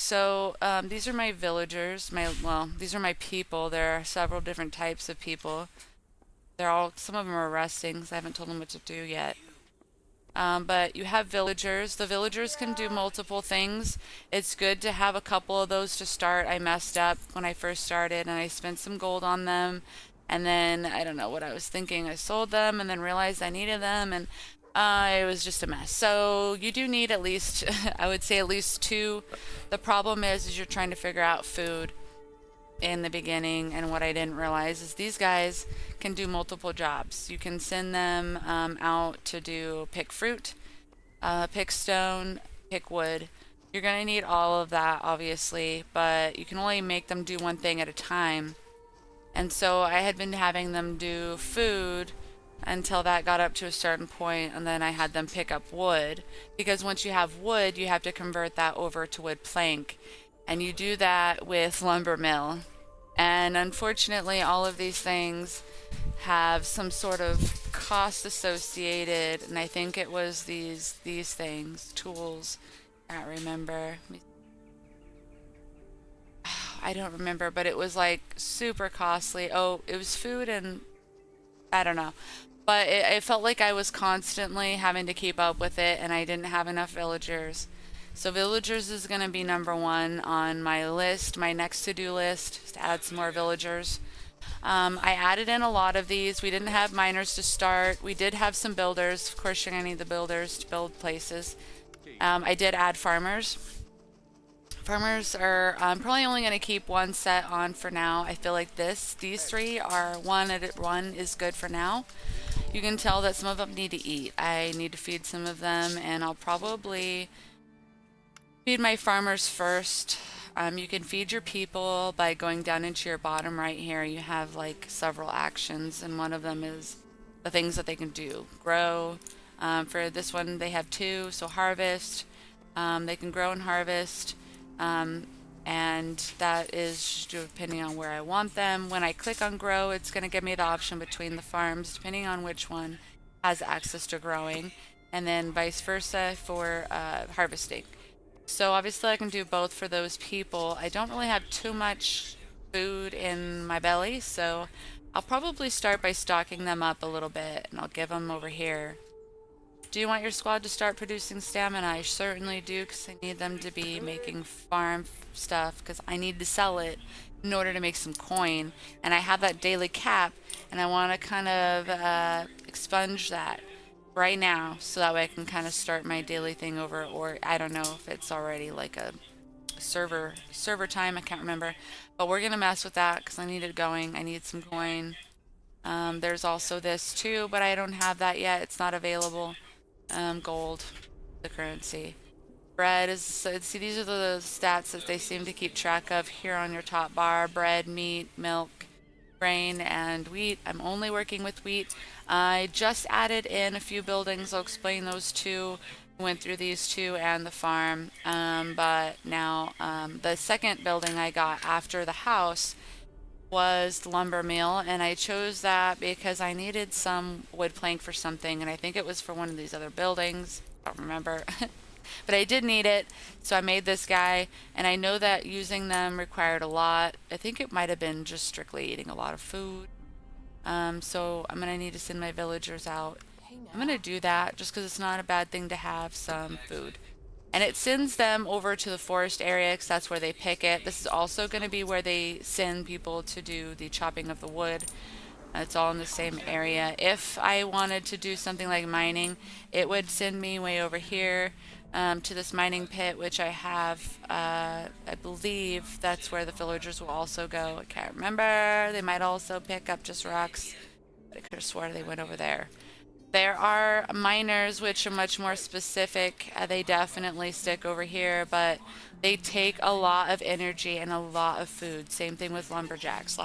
So these are my villagers. Well, these are my people. There are several different types of people. Some of them are resting, 'cause I haven't told them what to do yet. But you have villagers. The villagers can do multiple things. It's good to have a couple of those to start. I messed up when I first started and I spent some gold on them. And then I don't know what I was thinking. I sold them and then realized I needed them and it was just a mess. So you do need at least, I would say at least two. The problem is you're trying to figure out food in the beginning, and what I didn't realize is these guys can do multiple jobs. You can send them out to do pick fruit, pick stone, pick wood. You're going to need all of that, obviously, but you can only make them do one thing at a time. And so I had been having them do food until that got up to a certain point, and then I had them pick up wood, because once you have wood, you have to convert that over to wood plank, and you do that with lumber mill. And unfortunately, all of these things have some sort of cost associated, and I think it was these things, tools. I can't remember. I don't remember, but it was like super costly. Oh, it was food and I don't know. But it felt like I was constantly having to keep up with it, and I didn't have enough villagers. So villagers is going to be number one on my list, my next to-do list, is to add some more villagers. I added in a lot of these. We didn't have miners to start. We did have some builders. Of course, you're going to need the builders to build places. I did add farmers. Farmers are probably only going to keep one set on for now. I feel like these three are one is good for now. You can tell that some of them need to eat. I need to feed some of them, and I'll probably feed my farmers first. You can feed your people by going down into your bottom right here. You have like several actions, and one of them is the things that they can do. Grow. For this one, they have two, so harvest. They can grow and harvest. And that is depending on where I want them. When I click on grow, it's going to give me the option between the farms, depending on which one has access to growing, and then vice versa for harvesting. So obviously I can do both for those people. I don't really have too much food in my belly, so I'll probably start by stocking them up a little bit, and I'll give them over here. Do you want your squad to start producing stamina? I certainly do, because I need them to be making farm stuff, because I need to sell it in order to make some coin. And I have that daily cap, and I want to kind of expunge that right now, so that way I can kind of start my daily thing over, or I don't know if it's already like a server time, I can't remember. But we're going to mess with that, because I need it going. I need some coin. There's also this too, but I don't have that yet. It's not available. Gold, the currency. Bread is, see, these are the stats that they seem to keep track of here on your top bar. Bread, meat, milk, grain, and wheat. I'm only working with wheat. I just added in a few buildings. I'll explain those two. Went through these two and the farm. But now the second building I got after the house was the lumber mill, and I chose that because I needed some wood plank for something, and I think it was for one of these other buildings. I don't remember. But I did need it, so I made this guy, and I know that using them required a lot. I think it might have been just strictly eating a lot of food. So I'm going to need to send my villagers out. I'm going to do that just because it's not a bad thing to have some food. And it sends them over to the forest area because that's where they pick it. This is also going to be where they send people to do the chopping of the wood. It's all in the same area. If I wanted to do something like mining, it would send me way over here to this mining pit, which I have. I believe that's where the villagers will also go. I can't remember. They might also pick up just rocks. But I could have swore they went over there. There are miners which are much more specific. They definitely stick over here, but they take a lot of energy and a lot of food. Same thing with lumberjacks.